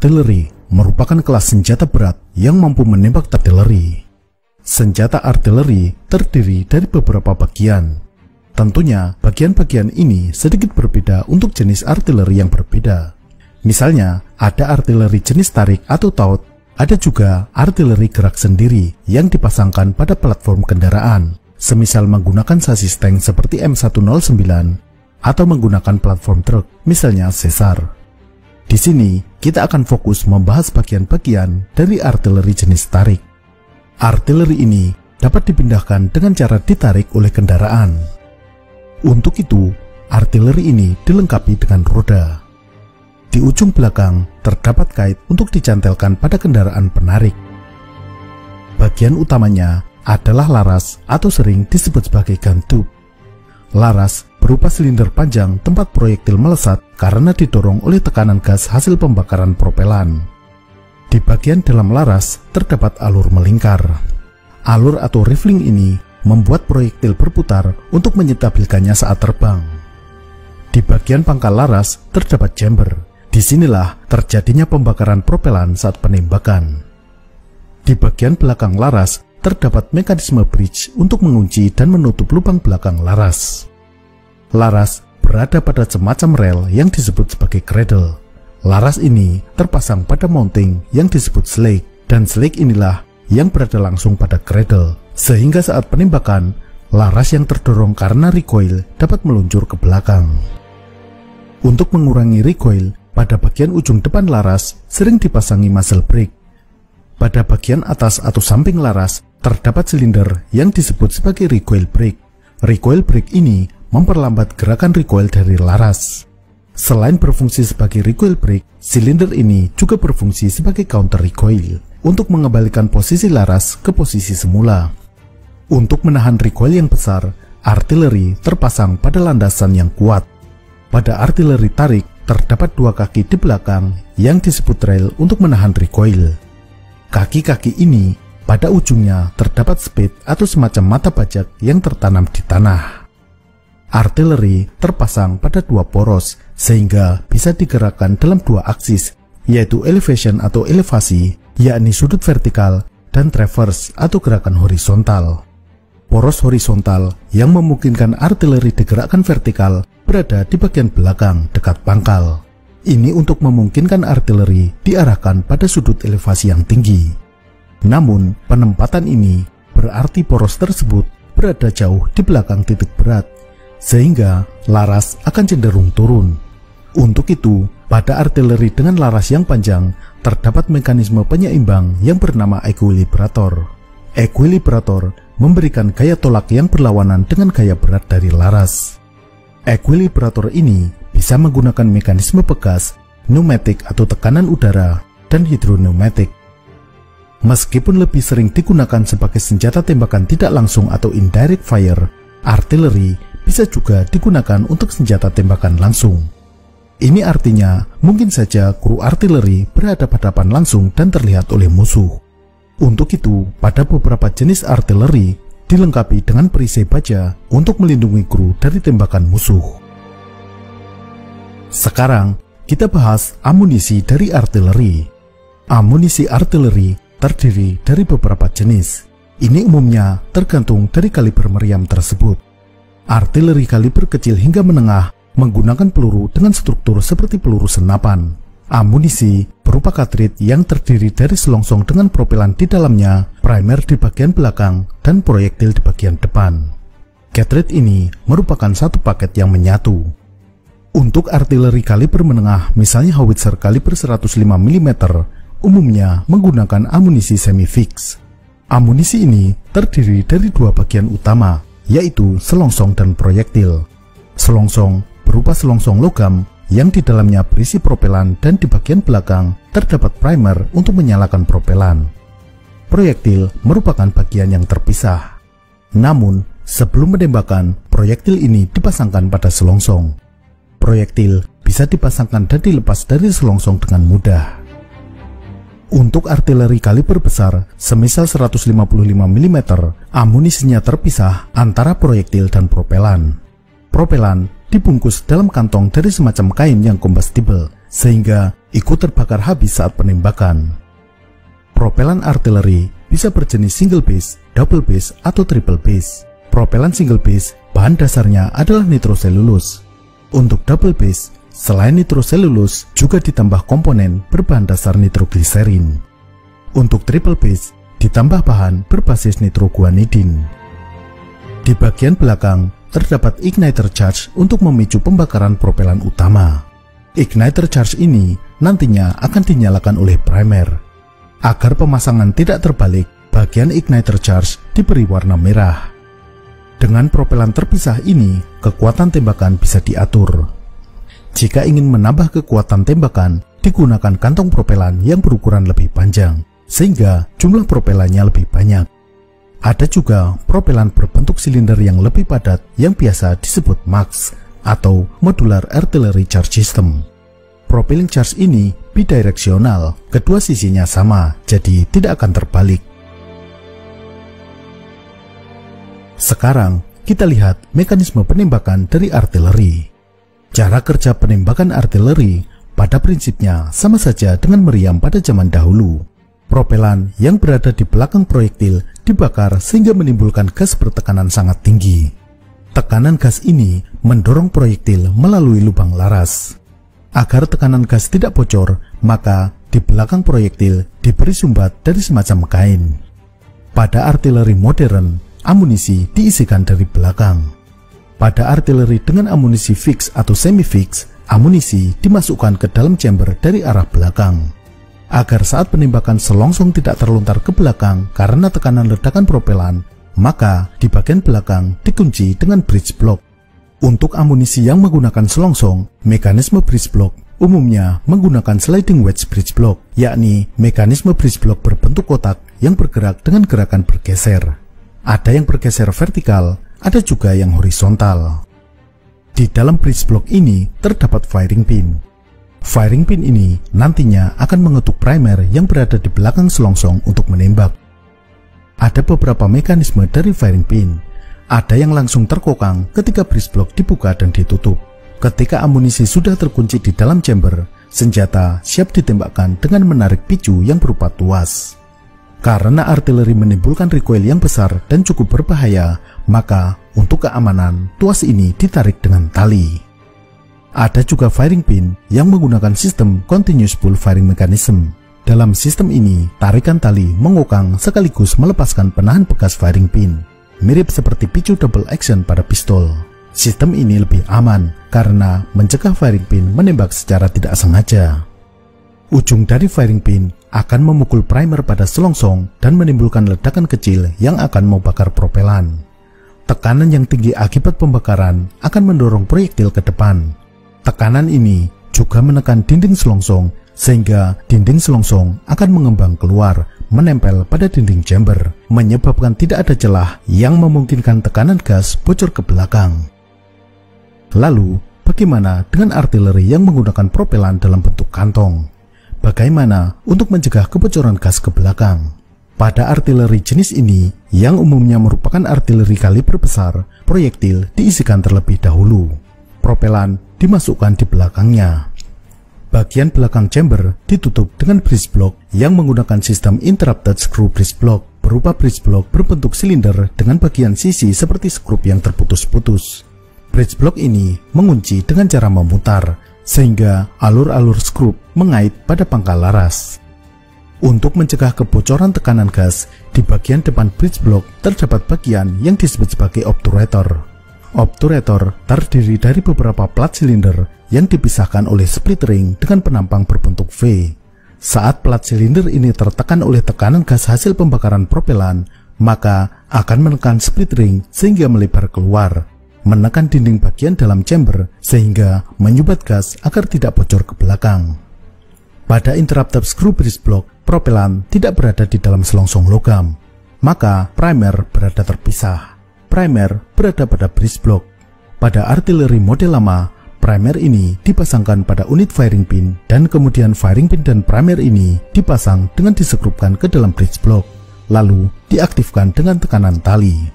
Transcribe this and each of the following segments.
artileri merupakan kelas senjata berat yang mampu menembak artileri. Senjata artileri terdiri dari beberapa bagian. Tentunya, bagian-bagian ini sedikit berbeda untuk jenis artileri yang berbeda. Misalnya, ada artileri jenis tarik atau taut, ada juga artileri gerak sendiri yang dipasangkan pada platform kendaraan, semisal menggunakan sasis tank seperti M109 atau menggunakan platform truk, misalnya Caesar. Di sini, kita akan fokus membahas bagian-bagian dari artileri jenis tarik. Artileri ini dapat dipindahkan dengan cara ditarik oleh kendaraan. Untuk itu, artileri ini dilengkapi dengan roda. Di ujung belakang terdapat kait untuk dicantelkan pada kendaraan penarik. Bagian utamanya adalah laras atau sering disebut sebagai gun tube. Laras berupa silinder panjang tempat proyektil melesat karena didorong oleh tekanan gas hasil pembakaran propelan. Di bagian dalam laras terdapat alur melingkar. Alur atau rifling ini membuat proyektil berputar untuk menyetabilkannya saat terbang. Di bagian pangkal laras terdapat chamber. Disinilah terjadinya pembakaran propelan saat penembakan. Di bagian belakang laras terdapat mekanisme bridge untuk mengunci dan menutup lubang belakang laras. Laras berada pada semacam rel yang disebut sebagai cradle. Laras ini terpasang pada mounting yang disebut slake, dan slake inilah yang berada langsung pada cradle, sehingga saat penembakan, laras yang terdorong karena recoil dapat meluncur ke belakang. Untuk mengurangi recoil, pada bagian ujung depan laras sering dipasangi muzzle brake. Pada bagian atas atau samping laras terdapat silinder yang disebut sebagai recoil brake. Recoil brake ini memperlambat gerakan recoil dari laras. Selain berfungsi sebagai recoil brake, silinder ini juga berfungsi sebagai counter recoil untuk mengembalikan posisi laras ke posisi semula. Untuk menahan recoil yang besar, artileri terpasang pada landasan yang kuat. Pada artileri tarik, terdapat dua kaki di belakang yang disebut rail untuk menahan recoil. Kaki-kaki ini pada ujungnya terdapat spade atau semacam mata bajak yang tertanam di tanah. Artileri terpasang pada dua poros sehingga bisa digerakkan dalam dua aksis, yaitu elevation atau elevasi, yakni sudut vertikal, dan traverse atau gerakan horizontal. Poros horizontal yang memungkinkan artileri digerakkan vertikal berada di bagian belakang dekat pangkal. Ini untuk memungkinkan artileri diarahkan pada sudut elevasi yang tinggi. Namun, penempatan ini berarti poros tersebut berada jauh di belakang titik berat, sehingga laras akan cenderung turun. Untuk itu, pada artileri dengan laras yang panjang, terdapat mekanisme penyeimbang yang bernama equilibrator. Equilibrator memberikan gaya tolak yang berlawanan dengan gaya berat dari laras. Equilibrator ini bisa menggunakan mekanisme pegas, pneumatik atau tekanan udara, dan hidropneumatik. Meskipun lebih sering digunakan sebagai senjata tembakan tidak langsung atau indirect fire, artileri bisa juga digunakan untuk senjata tembakan langsung. Ini artinya mungkin saja kru artileri berhadapan-hadapan langsung dan terlihat oleh musuh. Untuk itu, pada beberapa jenis artileri dilengkapi dengan perisai baja untuk melindungi kru dari tembakan musuh. Sekarang, kita bahas amunisi dari artileri. Amunisi artileri terdiri dari beberapa jenis. Ini umumnya tergantung dari kaliber meriam tersebut. Artileri kaliber kecil hingga menengah menggunakan peluru dengan struktur seperti peluru senapan. Amunisi berupa cartridge yang terdiri dari selongsong dengan propelan di dalamnya, primer di bagian belakang, dan proyektil di bagian depan. Cartridge ini merupakan satu paket yang menyatu. Untuk artileri kaliber menengah, misalnya howitzer kaliber 105 mm, umumnya menggunakan amunisi semi-fix. Amunisi ini terdiri dari dua bagian utama, yaitu selongsong dan proyektil. Selongsong berupa selongsong logam yang di dalamnya berisi propelan dan di bagian belakang terdapat primer untuk menyalakan propelan. Proyektil merupakan bagian yang terpisah. Namun, sebelum menembakkan, proyektil ini dipasangkan pada selongsong. Proyektil bisa dipasangkan dan dilepas dari selongsong dengan mudah. Untuk artileri kaliber besar, semisal 155 mm, amunisinya terpisah antara proyektil dan propelan. Propelan dibungkus dalam kantong dari semacam kain yang combustible, sehingga ikut terbakar habis saat penembakan. Propelan artileri bisa berjenis single base, double base, atau triple base. Propelan single base, bahan dasarnya adalah nitroselulus. Untuk double base, selain nitroselulus juga ditambah komponen berbahan dasar nitrogliserin. Untuk triple base, ditambah bahan berbasis nitroguanidin. Di bagian belakang, terdapat igniter charge untuk memicu pembakaran propelan utama. Igniter charge ini nantinya akan dinyalakan oleh primer. Agar pemasangan tidak terbalik, bagian igniter charge diberi warna merah. Dengan propelan terpisah ini, kekuatan tembakan bisa diatur. Jika ingin menambah kekuatan tembakan, digunakan kantong propelan yang berukuran lebih panjang, sehingga jumlah propelannya lebih banyak. Ada juga propelan berbentuk silinder yang lebih padat yang biasa disebut MAX atau Modular Artillery Charge System. Propelling charge ini bidireksional, kedua sisinya sama, jadi tidak akan terbalik. Sekarang kita lihat mekanisme penembakan dari artileri. Cara kerja penembakan artileri pada prinsipnya sama saja dengan meriam pada zaman dahulu. Propelan yang berada di belakang proyektil dibakar sehingga menimbulkan gas bertekanan sangat tinggi. Tekanan gas ini mendorong proyektil melalui lubang laras. Agar tekanan gas tidak bocor, maka di belakang proyektil diberi sumbat dari semacam kain. Pada artileri modern, amunisi diisikan dari belakang. Pada artileri dengan amunisi fix atau semi-fix, amunisi dimasukkan ke dalam chamber dari arah belakang. Agar saat penembakan selongsong tidak terlontar ke belakang karena tekanan ledakan propelan, maka di bagian belakang dikunci dengan bridge block. Untuk amunisi yang menggunakan selongsong, mekanisme bridge block umumnya menggunakan sliding wedge bridge block, yakni mekanisme bridge block berbentuk kotak yang bergerak dengan gerakan bergeser. Ada yang bergeser vertikal, ada juga yang horizontal. Di dalam bridge block ini terdapat firing pin. Firing pin ini nantinya akan mengetuk primer yang berada di belakang selongsong untuk menembak. Ada beberapa mekanisme dari firing pin. Ada yang langsung terkokang ketika bridge block dibuka dan ditutup. Ketika amunisi sudah terkunci di dalam chamber, senjata siap ditembakkan dengan menarik picu yang berupa tuas. Karena artileri menimbulkan recoil yang besar dan cukup berbahaya, maka untuk keamanan, tuas ini ditarik dengan tali. Ada juga firing pin yang menggunakan sistem continuous pull firing mechanism. Dalam sistem ini, tarikan tali mengokang sekaligus melepaskan penahan bekas firing pin, mirip seperti picu double action pada pistol. Sistem ini lebih aman karena mencegah firing pin menembak secara tidak sengaja. Ujung dari firing pin akan memukul primer pada selongsong dan menimbulkan ledakan kecil yang akan membakar propelan. Tekanan yang tinggi akibat pembakaran akan mendorong proyektil ke depan. Tekanan ini juga menekan dinding selongsong sehingga dinding selongsong akan mengembang keluar, menempel pada dinding chamber, menyebabkan tidak ada celah yang memungkinkan tekanan gas bocor ke belakang. Lalu, bagaimana dengan artileri yang menggunakan propelan dalam bentuk kantong? Bagaimana untuk mencegah kebocoran gas ke belakang? Pada artileri jenis ini, yang umumnya merupakan artileri kaliber besar, proyektil diisikan terlebih dahulu. Propelan dimasukkan di belakangnya. Bagian belakang chamber ditutup dengan bridge block yang menggunakan sistem interrupted screw bridge block, berupa bridge block berbentuk silinder dengan bagian sisi seperti skrup yang terputus-putus. Bridge block ini mengunci dengan cara memutar, sehingga alur-alur skrup mengait pada pangkal laras. Untuk mencegah kebocoran tekanan gas, di bagian depan bridge block terdapat bagian yang disebut sebagai obturator. Obturator terdiri dari beberapa plat silinder yang dipisahkan oleh split ring dengan penampang berbentuk V. Saat plat silinder ini tertekan oleh tekanan gas hasil pembakaran propelan, maka akan menekan split ring sehingga melebar keluar, menekan dinding bagian dalam chamber sehingga menyumbat gas agar tidak bocor ke belakang. Pada interrupted screw bridge block, propelan tidak berada di dalam selongsong logam, maka primer berada terpisah. Primer berada pada bridge block. Pada artileri model lama, primer ini dipasangkan pada unit firing pin dan kemudian firing pin dan primer ini dipasang dengan disekrupkan ke dalam bridge block, lalu diaktifkan dengan tekanan tali.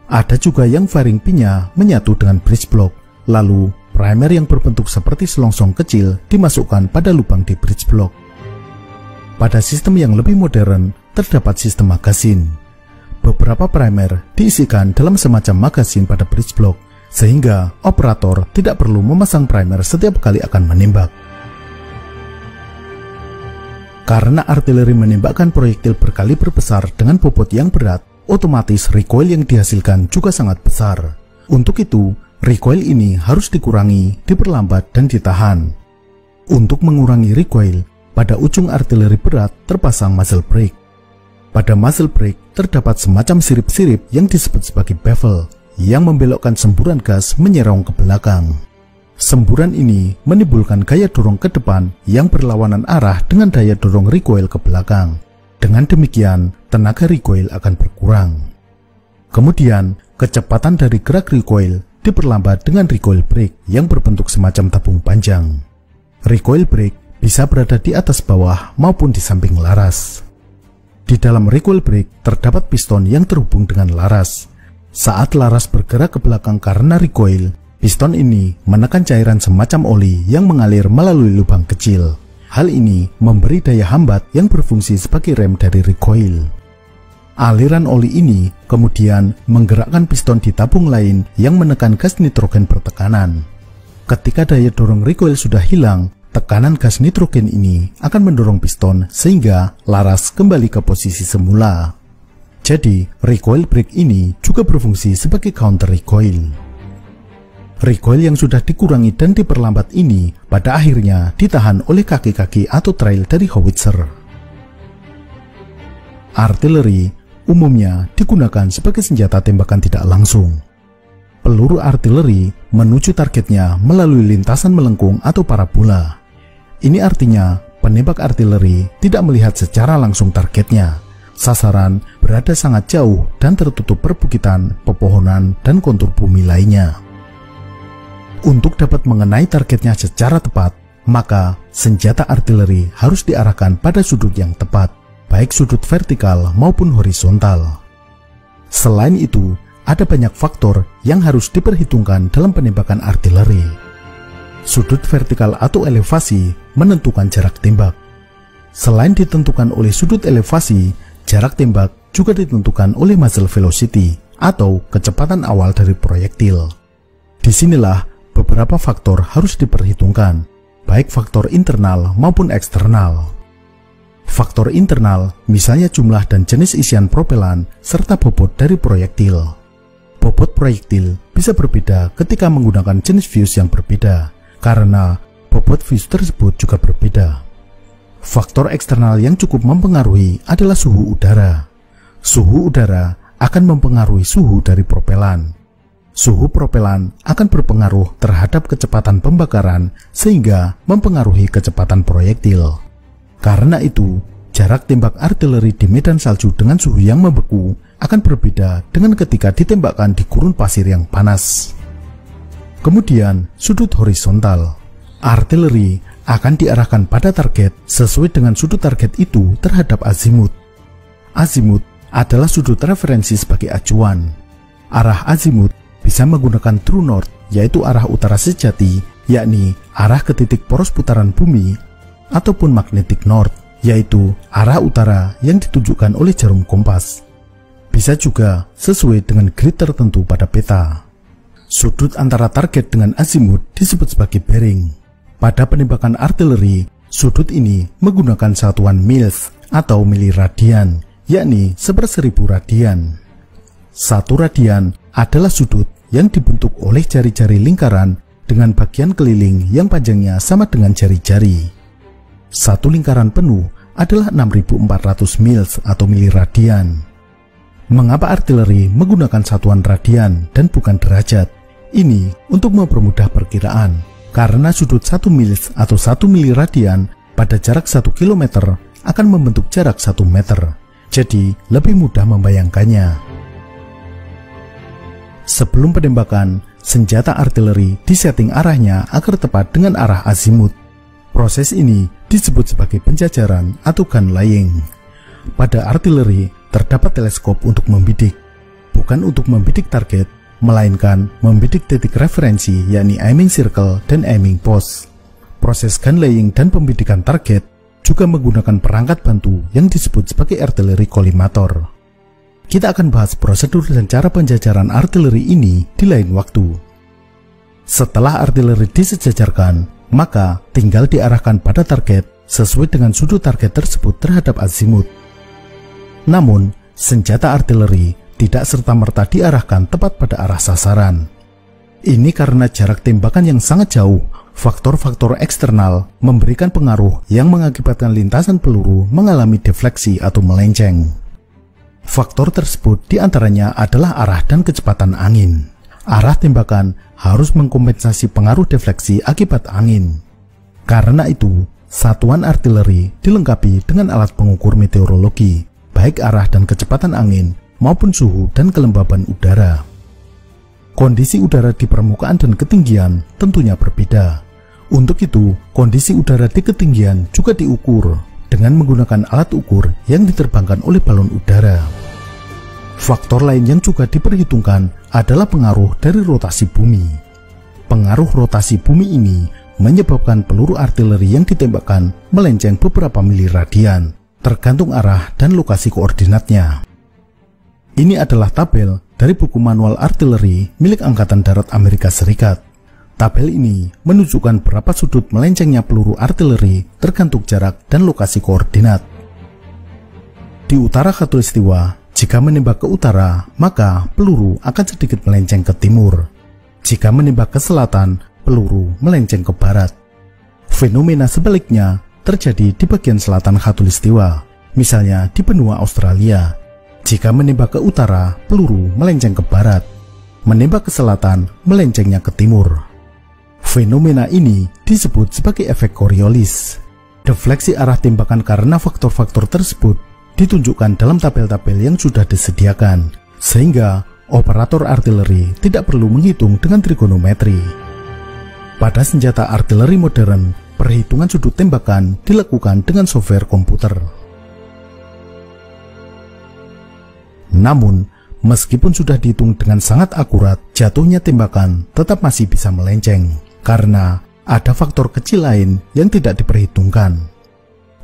Ada juga yang firing pinnya menyatu dengan bridge block, lalu primer yang berbentuk seperti selongsong kecil dimasukkan pada lubang di bridge block. Pada sistem yang lebih modern, terdapat sistem magasin. Beberapa primer diisikan dalam semacam magasin pada bridge block, sehingga operator tidak perlu memasang primer setiap kali akan menembak. Karena artileri menembakkan proyektil berkaliber besar dengan bobot yang berat, otomatis recoil yang dihasilkan juga sangat besar. Untuk itu, recoil ini harus dikurangi, diperlambat, dan ditahan. Untuk mengurangi recoil, pada ujung artileri berat terpasang muzzle brake. Pada muzzle brake terdapat semacam sirip-sirip yang disebut sebagai bevel, yang membelokkan semburan gas menyerong ke belakang. Semburan ini menimbulkan gaya dorong ke depan yang berlawanan arah dengan daya dorong recoil ke belakang. Dengan demikian, tenaga recoil akan berkurang. Kemudian, kecepatan dari gerak recoil diperlambat dengan recoil brake yang berbentuk semacam tabung panjang. Recoil brake bisa berada di atas bawah maupun di samping laras. Di dalam recoil brake terdapat piston yang terhubung dengan laras. Saat laras bergerak ke belakang karena recoil, piston ini menekan cairan semacam oli yang mengalir melalui lubang kecil. Hal ini memberi daya hambat yang berfungsi sebagai rem dari recoil. Aliran oli ini kemudian menggerakkan piston di tabung lain yang menekan gas nitrogen bertekanan. Ketika daya dorong recoil sudah hilang, tekanan gas nitrogen ini akan mendorong piston sehingga laras kembali ke posisi semula. Jadi, recoil brake ini juga berfungsi sebagai counter recoil. Recoil yang sudah dikurangi dan diperlambat ini pada akhirnya ditahan oleh kaki-kaki atau trail dari howitzer. Artileri umumnya digunakan sebagai senjata tembakan tidak langsung. Peluru artileri menuju targetnya melalui lintasan melengkung atau parabola. Ini artinya penembak artileri tidak melihat secara langsung targetnya. Sasaran berada sangat jauh dan tertutup perbukitan, pepohonan, dan kontur bumi lainnya. Untuk dapat mengenai targetnya secara tepat, maka senjata artileri harus diarahkan pada sudut yang tepat, baik sudut vertikal maupun horizontal. Selain itu, ada banyak faktor yang harus diperhitungkan dalam penembakan artileri. Sudut vertikal atau elevasi menentukan jarak tembak. Selain ditentukan oleh sudut elevasi, jarak tembak juga ditentukan oleh muzzle velocity atau kecepatan awal dari proyektil. Disinilah beberapa faktor harus diperhitungkan, baik faktor internal maupun eksternal. Faktor internal misalnya jumlah dan jenis isian propelan serta bobot dari proyektil. Bobot proyektil bisa berbeda ketika menggunakan jenis fuse yang berbeda, karena bobot fuse tersebut juga berbeda. Faktor eksternal yang cukup mempengaruhi adalah suhu udara. Suhu udara akan mempengaruhi suhu dari propelan. Suhu propelan akan berpengaruh terhadap kecepatan pembakaran sehingga mempengaruhi kecepatan proyektil. Karena itu, jarak tembak artileri di medan salju dengan suhu yang membeku akan berbeda dengan ketika ditembakkan di gurun pasir yang panas. Kemudian, sudut horizontal. Artileri akan diarahkan pada target sesuai dengan sudut target itu terhadap azimut. Azimut adalah sudut referensi sebagai acuan. Arah azimut bisa menggunakan true north, yaitu arah utara sejati, yakni arah ke titik poros putaran bumi, ataupun magnetic north, yaitu arah utara yang ditunjukkan oleh jarum kompas. Bisa juga sesuai dengan grid tertentu pada peta. Sudut antara target dengan azimut disebut sebagai bearing. Pada penembakan artileri, sudut ini menggunakan satuan mils atau miliradian, yakni 1/1000 radian. 1 radian adalah sudut yang dibentuk oleh jari-jari lingkaran dengan bagian keliling yang panjangnya sama dengan jari-jari. Satu lingkaran penuh adalah 6400 mils atau miliradian. Mengapa artileri menggunakan satuan radian dan bukan derajat? Ini untuk mempermudah perkiraan, karena sudut 1 mils atau 1 miliradian pada jarak 1 km akan membentuk jarak 1 meter. Jadi, lebih mudah membayangkannya. Sebelum penembakan, senjata artileri disetting arahnya agar tepat dengan arah azimut. Proses ini disebut sebagai penjajaran atau gun laying. Pada artileri terdapat teleskop untuk membidik, bukan untuk membidik target, melainkan membidik titik referensi yakni aiming circle dan aiming post. Proses gun laying dan pembidikan target juga menggunakan perangkat bantu yang disebut sebagai artileri kolimator. Kita akan bahas prosedur dan cara penjajaran artileri ini di lain waktu. Setelah artileri disejajarkan, maka tinggal diarahkan pada target sesuai dengan sudut target tersebut terhadap azimut. Namun, senjata artileri tidak serta-merta diarahkan tepat pada arah sasaran. Ini karena jarak tembakan yang sangat jauh. Faktor-faktor eksternal memberikan pengaruh yang mengakibatkan lintasan peluru mengalami defleksi atau melenceng. Faktor tersebut diantaranya adalah arah dan kecepatan angin. Arah tembakan harus mengkompensasi pengaruh defleksi akibat angin. Karena itu, satuan artileri dilengkapi dengan alat pengukur meteorologi, baik arah dan kecepatan angin maupun suhu dan kelembaban udara. Kondisi udara di permukaan dan ketinggian tentunya berbeda. Untuk itu, kondisi udara di ketinggian juga diukur dengan menggunakan alat ukur yang diterbangkan oleh balon udara. Faktor lain yang juga diperhitungkan adalah pengaruh dari rotasi bumi. Pengaruh rotasi bumi ini menyebabkan peluru artileri yang ditembakkan melenceng beberapa mili radian, tergantung arah dan lokasi koordinatnya. Ini adalah tabel dari buku manual artileri milik Angkatan Darat Amerika Serikat. Tabel ini menunjukkan berapa sudut melencengnya peluru artileri tergantung jarak dan lokasi koordinat. Di utara khatulistiwa, jika menembak ke utara, maka peluru akan sedikit melenceng ke timur. Jika menembak ke selatan, peluru melenceng ke barat. Fenomena sebaliknya terjadi di bagian selatan khatulistiwa, misalnya di benua Australia. Jika menembak ke utara, peluru melenceng ke barat. Menembak ke selatan, melencengnya ke timur. Fenomena ini disebut sebagai efek Coriolis. Defleksi arah tembakan karena faktor-faktor tersebut ditunjukkan dalam tabel-tabel yang sudah disediakan, sehingga operator artileri tidak perlu menghitung dengan trigonometri. Pada senjata artileri modern, perhitungan sudut tembakan dilakukan dengan software komputer. Namun, meskipun sudah dihitung dengan sangat akurat, jatuhnya tembakan tetap masih bisa melenceng, karena ada faktor kecil lain yang tidak diperhitungkan.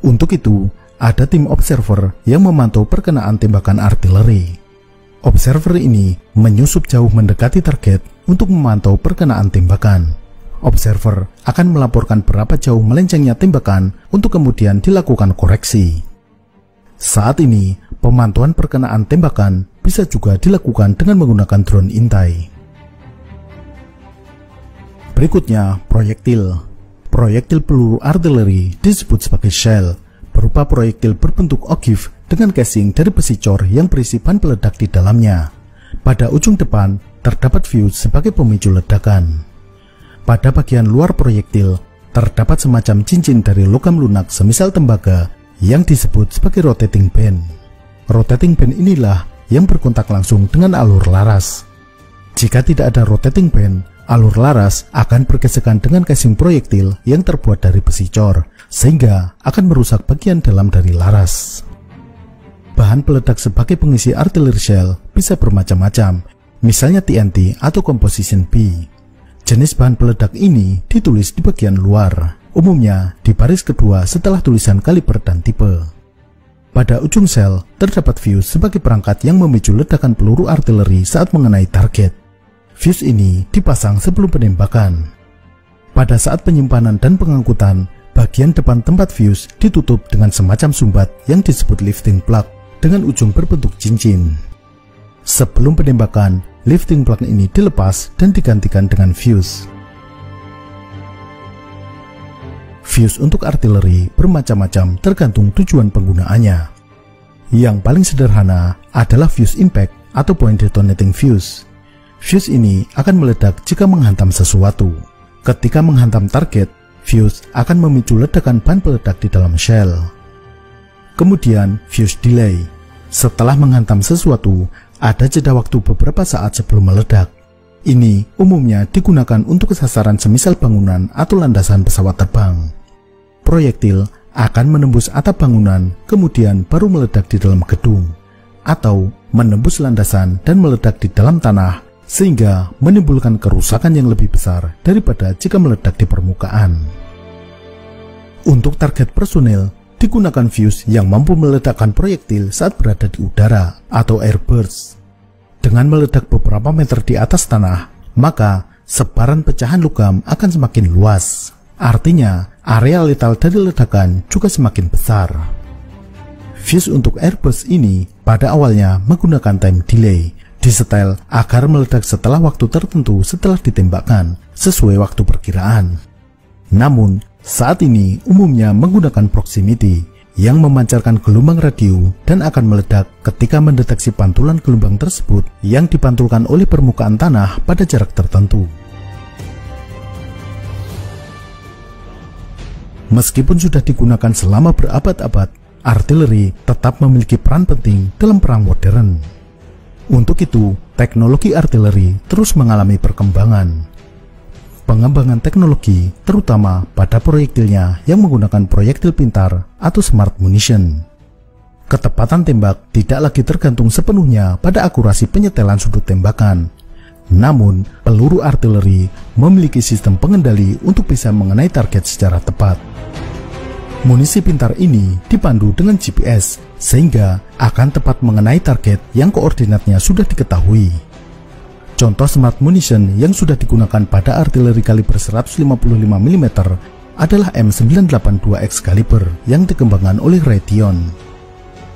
Untuk itu, ada tim observer yang memantau perkenaan tembakan artileri. Observer ini menyusup jauh mendekati target untuk memantau perkenaan tembakan. Observer akan melaporkan berapa jauh melencengnya tembakan untuk kemudian dilakukan koreksi. Saat ini, pemantauan perkenaan tembakan bisa juga dilakukan dengan menggunakan drone intai. Berikutnya, proyektil. Proyektil peluru artileri disebut sebagai shell, berupa proyektil berbentuk ogive dengan casing dari besi cor yang berisi bahan peledak di dalamnya. Pada ujung depan, terdapat fuse sebagai pemicu ledakan. Pada bagian luar proyektil, terdapat semacam cincin dari logam lunak semisal tembaga yang disebut sebagai rotating band. Rotating band inilah yang berkontak langsung dengan alur laras. Jika tidak ada rotating band, alur laras akan bergesekan dengan casing proyektil yang terbuat dari besi cor, sehingga akan merusak bagian dalam dari laras. Bahan peledak sebagai pengisi artileri shell bisa bermacam-macam, misalnya TNT atau composition B. Jenis bahan peledak ini ditulis di bagian luar, umumnya di baris kedua setelah tulisan kaliber dan tipe. Pada ujung sel terdapat fuse sebagai perangkat yang memicu ledakan peluru artileri saat mengenai target. Fuse ini dipasang sebelum penembakan. Pada saat penyimpanan dan pengangkutan, bagian depan tempat fuse ditutup dengan semacam sumbat yang disebut lifting plug dengan ujung berbentuk cincin. Sebelum penembakan, lifting plug ini dilepas dan digantikan dengan fuse. Fuse untuk artileri bermacam-macam tergantung tujuan penggunaannya. Yang paling sederhana adalah fuse impact atau point detonating fuse. Fuse ini akan meledak jika menghantam sesuatu. Ketika menghantam target, fuse akan memicu ledakan bahan peledak di dalam shell. Kemudian fuse delay. Setelah menghantam sesuatu, ada jeda waktu beberapa saat sebelum meledak. Ini umumnya digunakan untuk sasaran semisal bangunan atau landasan pesawat terbang. Proyektil akan menembus atap bangunan, kemudian baru meledak di dalam gedung, atau menembus landasan dan meledak di dalam tanah sehingga menimbulkan kerusakan yang lebih besar daripada jika meledak di permukaan. Untuk target personel, digunakan fuse yang mampu meledakkan proyektil saat berada di udara atau airburst. Dengan meledak beberapa meter di atas tanah, maka sebaran pecahan logam akan semakin luas. Artinya, area letal dari ledakan juga semakin besar. Fuse untuk airburst ini pada awalnya menggunakan time delay, disetel agar meledak setelah waktu tertentu setelah ditembakkan, sesuai waktu perkiraan. Namun, saat ini umumnya menggunakan proximity, yang memancarkan gelombang radio dan akan meledak ketika mendeteksi pantulan gelombang tersebut yang dipantulkan oleh permukaan tanah pada jarak tertentu. Meskipun sudah digunakan selama berabad-abad, artileri tetap memiliki peran penting dalam perang modern. Untuk itu, teknologi artileri terus mengalami perkembangan. Pengembangan teknologi, terutama pada proyektilnya yang menggunakan proyektil pintar atau smart munition. Ketepatan tembak tidak lagi tergantung sepenuhnya pada akurasi penyetelan sudut tembakan. Namun, peluru artileri memiliki sistem pengendali untuk bisa mengenai target secara tepat. Munisi pintar ini dipandu dengan GPS, sehingga akan tepat mengenai target yang koordinatnya sudah diketahui. Contoh smart munition yang sudah digunakan pada artileri kaliber 155 mm adalah M982X kaliber yang dikembangkan oleh Raytheon.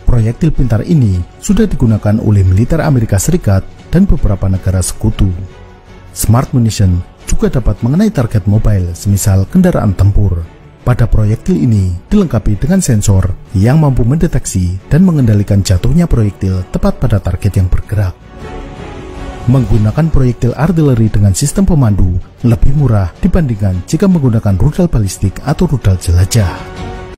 Proyektil pintar ini sudah digunakan oleh militer Amerika Serikat dan beberapa negara sekutu. Smart munition juga dapat mengenai target mobile, semisal kendaraan tempur. Pada proyektil ini dilengkapi dengan sensor yang mampu mendeteksi dan mengendalikan jatuhnya proyektil tepat pada target yang bergerak. Menggunakan proyektil artileri dengan sistem pemandu lebih murah dibandingkan jika menggunakan rudal balistik atau rudal jelajah.